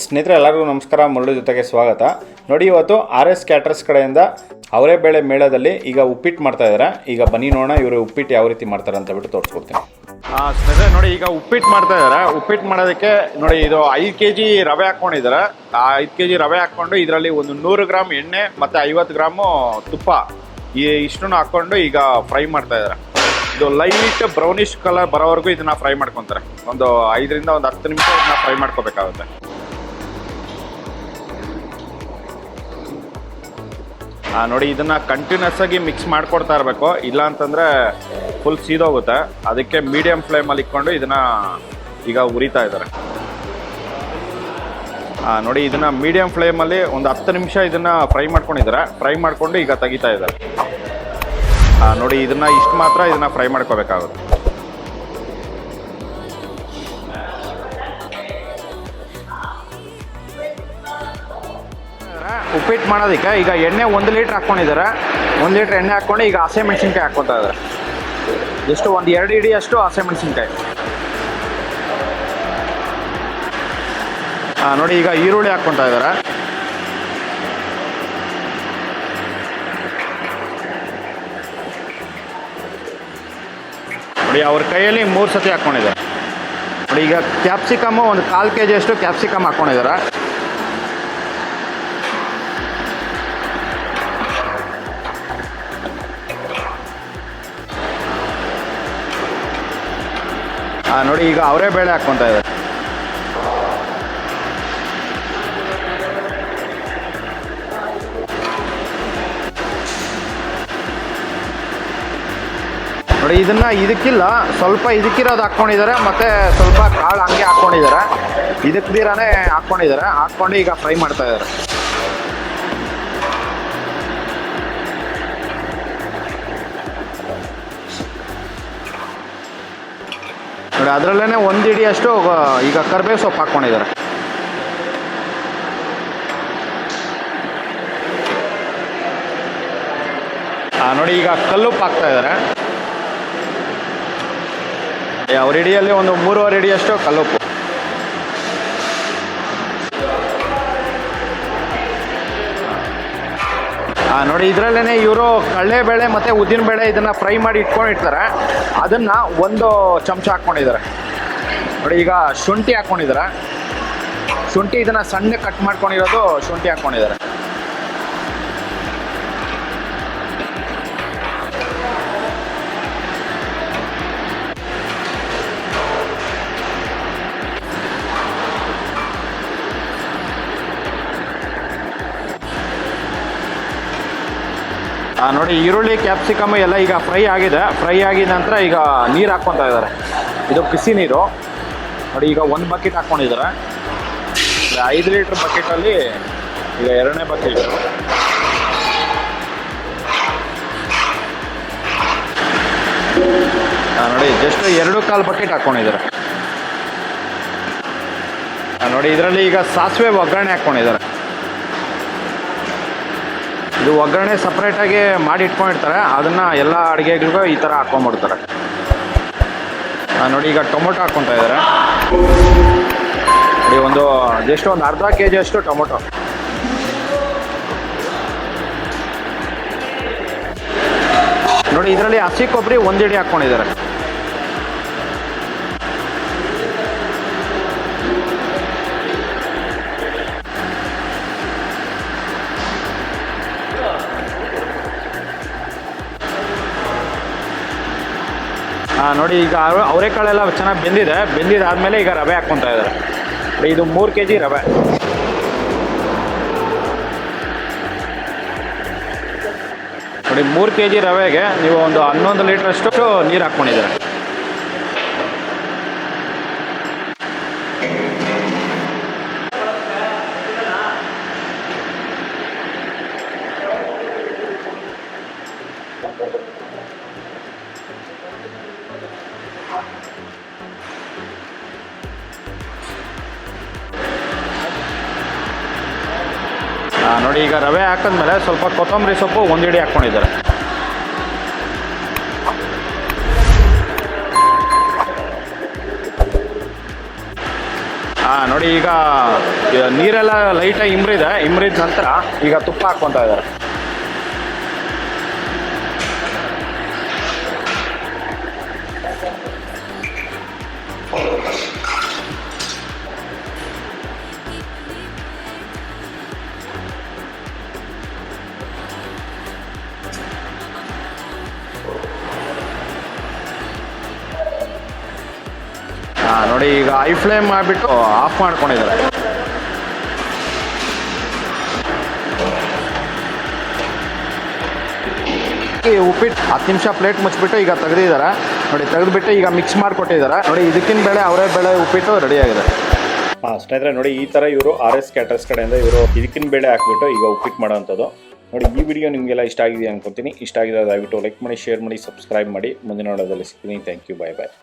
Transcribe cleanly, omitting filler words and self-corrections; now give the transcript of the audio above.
ಸ್ನೇಹಿತರೆ ಎಲ್ಲರಿಗೂ ನಮಸ್ಕಾರ. ಮುರಳಿ ಜೊತೆಗೆ ಸ್ವಾಗತ. ನೋಡಿ, ಇವತ್ತು RS ಕ್ಯಾಟರರ್ಸ್ ಕಡೆಯಿಂದ ಅವರೇ ಬೇಳೆ ಮೇಳದಲ್ಲಿ ಈಗ ಉಪ್ಪಿಟ್ಟು ಮಾಡ್ತಾ ಇದ್ದಾರೆ. ಈಗ ಬನ್ನಿ ನೋಡೋಣ ಇವರು ಉಪ್ಪಿಟ್ಟು ಯಾವ ರೀತಿ ಮಾಡ್ತಾರೆ ಅಂತ ಬಿಟ್ಟು ತೋರಿಸ್ಕೊಡ್ತೀನಿ. ಸ್ನೇಹಿತರೆ ನೋಡಿ, ಈಗ ಉಪ್ಪಿಟ್ಟು ಮಾಡ್ತಾ ಇದ್ದಾರೆ. ಉಪ್ಪಿಟ್ಟು ಮಾಡೋದಕ್ಕೆ ನೋಡಿ, ಇದು 5 kg ರವೆ ಹಾಕ್ಕೊಂಡಿದ್ದಾರೆ. 5 kg ರವೆ ಹಾಕ್ಕೊಂಡು ಇದರಲ್ಲಿ ಒಂದು 100 ಗ್ರಾಮ್ ಎಣ್ಣೆ ಮತ್ತು 50 ಗ್ರಾಮು ತುಪ್ಪ ಇಷ್ಟನ್ನು ಹಾಕ್ಕೊಂಡು ಈಗ ಫ್ರೈ ಮಾಡ್ತಾ ಇದ್ದಾರೆ. ಇದು ಲೈಟ್ ಬ್ರೌನಿಷ್ ಕಲರ್ ಬರೋವರೆಗೂ ಇದನ್ನ ಫ್ರೈ ಮಾಡ್ಕೊತಾರೆ. ಒಂದು 5 ರಿಂದ 10 ನಿಮಿಷ ಇದನ್ನ ಫ್ರೈ ಮಾಡ್ಕೋಬೇಕಾಗುತ್ತೆ. ನೋಡಿ, ಇದನ್ನ ಕಂಟಿನ್ಯೂಸ್ ಆಗಿ ಮಿಕ್ಸ್ ಮಾಡ್ಕೊಡ್ತಾ ಇರಬೇಕು, ಇಲ್ಲ ಅಂತಂದ್ರೆ ಫುಲ್ ಸೀದೋಗುತ್ತೆ. ಅದಕ್ಕೆ ಮೀಡಿಯಂ ಫ್ಲೇಮಲ್ಲಿ ಇಟ್ಕೊಂಡು ಇದನ್ನ ಈಗ ಉರಿತಾ ಇದ್ದಾರೆ. ನೋಡಿ, ಇದನ್ನ ಮೀಡಿಯಂ ಫ್ಲೇಮಲ್ಲಿ ಒಂದು 10 ನಿಮಿಷ ಇದನ್ನ ಫ್ರೈ ಮಾಡ್ಕೊಂಡಿದ್ದಾರೆ. ಫ್ರೈ ಮಾಡ್ಕೊಂಡು ಈಗ ತೆಗಿತಾ ಇದ್ದಾರೆ. ನೋಡಿ, ಇದನ್ನ ಇಷ್ಟು ಮಾತ್ರ ಇದನ್ನ ಫ್ರೈ ಮಾಡ್ಕೋಬೇಕಾಗುತ್ತೆ. ಉಪ್ಪಿಟ್ಟು ಮಾಡೋದಕ್ಕೆ ಈಗ ಎಣ್ಣೆ 1 ಲೀಟ್ರ್ ಹಾಕ್ಕೊಂಡಿದ್ದಾರೆ. 1 ಲೀಟ್ರ್ ಎಣ್ಣೆ ಹಾಕ್ಕೊಂಡು ಈಗ ಹಸಿಮೆಣಸಿನ್ಕಾಯಿ ಹಾಕ್ಕೊತಾ ಇದ್ದಾರೆ. ಎಷ್ಟು ಒಂದು 2 ಹಿಡಿ ಅಷ್ಟು ಹಸಿಮೆಣಸಿನ್ಕಾಯಿ. ನೋಡಿ, ಈಗ ಈರುಳ್ಳಿ ಹಾಕ್ಕೊತಾ ಇದ್ದಾರೆ. ನೋಡಿ, ಅವ್ರ ಕೈಯಲ್ಲಿ 3 ಸತಿ ಹಾಕ್ಕೊಂಡಿದ್ದಾರೆ. ನೋಡಿ, ಈಗ ಕ್ಯಾಪ್ಸಿಕಮ್ಮು ಒಂದು 1/4 kg ಅಷ್ಟು ಕ್ಯಾಪ್ಸಿಕಮ್ ಹಾಕ್ಕೊಂಡಿದ್ದಾರೆ. ನೋಡಿ, ಈಗ ಅವರೇ ಬೇಳೆ ಹಾಕ್ಕೊತಾ ಇದ್ದಾರೆ. ನೋಡಿ, ಇದಕ್ಕಿಲ್ಲ ಸ್ವಲ್ಪ ಇದಕ್ಕಿರೋದು ಹಾಕ್ಕೊಂಡಿದ್ದಾರೆ, ಮತ್ತೆ ಸ್ವಲ್ಪ ಕಾಳು ಹಂಗೆ ಹಾಕ್ಕೊಂಡಿದ್ದಾರೆ. ಇದಕ್ಕಿರಾನೇ ಹಾಕ್ಕೊಂಡಿದ್ದಾರೆ. ಹಾಕ್ಕೊಂಡು ಈಗ ಫ್ರೈ ಮಾಡ್ತಾ ಇದ್ದಾರೆ. ನೋಡಿ, ಅದರಲ್ಲೇ 1 ಹಿಡಿ ಅಷ್ಟು ಈಗ ಕರಿಬೇವು ಸೊಪ್ಪು ಹಾಕ್ಕೊಂಡಿದ್ದಾರೆ. ನೋಡಿ, ಈಗ ಕಲ್ಲುಪ್ಪು ಹಾಕ್ತಾ ಇದ್ದಾರೆ. ಅವ್ರ ಹಿಡಿಯಲ್ಲಿ ಒಂದು 3.5 ಹಿಡಿ ಅಷ್ಟು ಕಲ್ಲುಪ್ಪು. ನೋಡಿ, ಇದರಲ್ಲೇ ಇವರು ಕಡಲೆಬೇಳೆ ಮತ್ತು ಉದ್ದಿನಬೇಳೆ ಇದನ್ನು ಫ್ರೈ ಮಾಡಿ ಇಟ್ಕೊಂಡಿರ್ತಾರೆ. ಅದನ್ನು 1 ಚಮಚ ಹಾಕ್ಕೊಂಡಿದ್ದಾರೆ. ನೋಡಿ, ಈಗ ಶುಂಠಿ ಹಾಕ್ಕೊಂಡಿದ್ದಾರೆ. ಶುಂಠಿ ಇದನ್ನು ಸಣ್ಣ ಕಟ್ ಮಾಡ್ಕೊಂಡಿರೋದು ಶುಂಠಿ ಹಾಕ್ಕೊಂಡಿದ್ದಾರೆ. ನೋಡಿ, ಈರುಳ್ಳಿ ಕ್ಯಾಪ್ಸಿಕಮ್ ಎಲ್ಲ ಈಗ ಫ್ರೈ ಆಗಿದೆ. ಫ್ರೈ ಆಗಿದ ನಂತರ ಈಗ ನೀರು ಹಾಕ್ಕೊತಾ ಇದ್ದಾರೆ. ಇದು ಬಿಸಿ ನೀರು. ನೋಡಿ, ಈಗ 1 ಬಕೆಟ್ ಹಾಕ್ಕೊಂಡಿದ್ದಾರೆ. 5 ಲೀಟ್ರ್ ಬಕೆಟಲ್ಲಿ ಈಗ 2ನೇ ಬಕೆಟ್. ನೋಡಿ, ಜಸ್ಟ್ 2.25 ಬಕೆಟ್ ಹಾಕ್ಕೊಂಡಿದ್ದಾರೆ. ನೋಡಿ, ಇದರಲ್ಲಿ ಈಗ ಸಾಸಿವೆ ಒಗ್ಗರಣೆ ಹಾಕ್ಕೊಂಡಿದ್ದಾರೆ. ಇದು ಒಗ್ಗರಣೆ ಸಪ್ರೇಟಾಗಿ ಮಾಡಿ ಇಟ್ಕೊಂಡಿರ್ತಾರೆ. ಅದನ್ನು ಎಲ್ಲ ಅಡುಗೆಗಳಿಗೂ ಈ ಥರ ಹಾಕ್ಕೊಂಡ್ಬಿಡ್ತಾರೆ. ನೋಡಿ, ಈಗ ಟೊಮೊಟೊ ಹಾಕ್ಕೊತಾ ಇದ್ದಾರೆ. ನೋಡಿ, ಜಸ್ಟ್ ಒಂದು ಅರ್ಧ kg ಅಷ್ಟು ಟೊಮೊಟೊ. ನೋಡಿ, ಇದರಲ್ಲಿ ಹಸಿ ಕೊಬ್ಬರಿ 1 ಹಿಡಿ ಹಾಕ್ಕೊಂಡಿದ್ದಾರೆ. ನೋಡಿ, ಈಗ ಅವರೆಕಾಳೆಲ್ಲ ಚೆನ್ನಾಗಿ ಬೆಂದಿದ್ದಾದಮೇಲೆ ಈಗ ರವೆ ಹಾಕ್ಕೊತಾ ಇದ್ದಾರೆ. ಇದು 3 kg ರವೆ. ನೋಡಿ, 3 kg ರವೆಗೆ ನೀವು ಒಂದು 11 ಲೀಟ್ರ್ ಅಷ್ಟು ನೀರು ಹಾಕ್ಕೊಂಡಿದ್ದಾರೆ. ನೋಡಿ, ಈಗ ರವೆ ಹಾಕಿದ್ಮೇಲೆ ಸ್ವಲ್ಪ ಕೊತ್ತಂಬರಿ ಸೊಪ್ಪು 1 ಹಿಡಿ ಹಾಕ್ಕೊಂಡಿದ್ದಾರೆ. ನೋಡಿ ನೋಡಿ ಈಗ ನೀರೆಲ್ಲ ಲೈಟಾಗಿ ಇಮ್ರಿದ ನಂತರ ಈಗ ತುಪ್ಪ ಹಾಕ್ಕೊತಾ ಇದ್ದಾರೆ. ನೋಡಿ ಈಗ ಹೈ ಫ್ಲೇಮ್ ಮಾಡಿಬಿಟ್ಟು ಆಫ್ ಮಾಡ್ಕೊಂಡಿದ್ದಾರೆ. ಉಪ್ಪಿಟ್ಟು 10 ನಿಮಿಷ ಪ್ಲೇಟ್ ಮುಚ್ಚಿಬಿಟ್ಟು ಈಗ ತೆಗೆದಿದ್ದಾರೆ ನೋಡಿ. ತೆಗೆದುಬಿಟ್ಟು ಈಗ ಮಿಕ್ಸ್ ಮಾಡಿಕೊಟ್ಟಿದ್ದಾರೆ ನೋಡಿ. ಇದಕ್ಕಿನ ಬೇಳೆ ಅವರೇ ಬೇಳೆ ಉಪ್ಪಿಟ್ಟು ರೆಡಿ ಆಗಿದೆ. ಸ್ನೇಹಿತರೆ ನೋಡಿ, ಈ ಥರ ಇವರು RS ಕ್ಯಾಟರ್ಸ್ ಕಡೆಯಿಂದ ಇವರು ಇದಕ್ಕಿನ ಬೇಳೆ ಹಾಕ್ಬಿಟ್ಟು ಈಗ ಉಪ್ಪಿಟ್ಟು ಮಾಡೋವಂಥದ್ದು ನೋಡಿ. ಈ ವಿಡಿಯೋ ನಿಮಗೆಲ್ಲ ಇಷ್ಟ ಆಗಿದೆ ಅನ್ಕೊತೀನಿ. ಇಷ್ಟ ಆಗಿದೆ ದಯವಿಟ್ಟು ಲೈಕ್ ಮಾಡಿ, ಶೇರ್ ಮಾಡಿ, ಸಬ್ಸ್ಕ್ರೈಬ್ ಮಾಡಿ. ಮುಂದಿನ ನೋಡೋದಲ್ಲಿ ಸಿಗ್ತೀನಿ. Thank you, bye bye.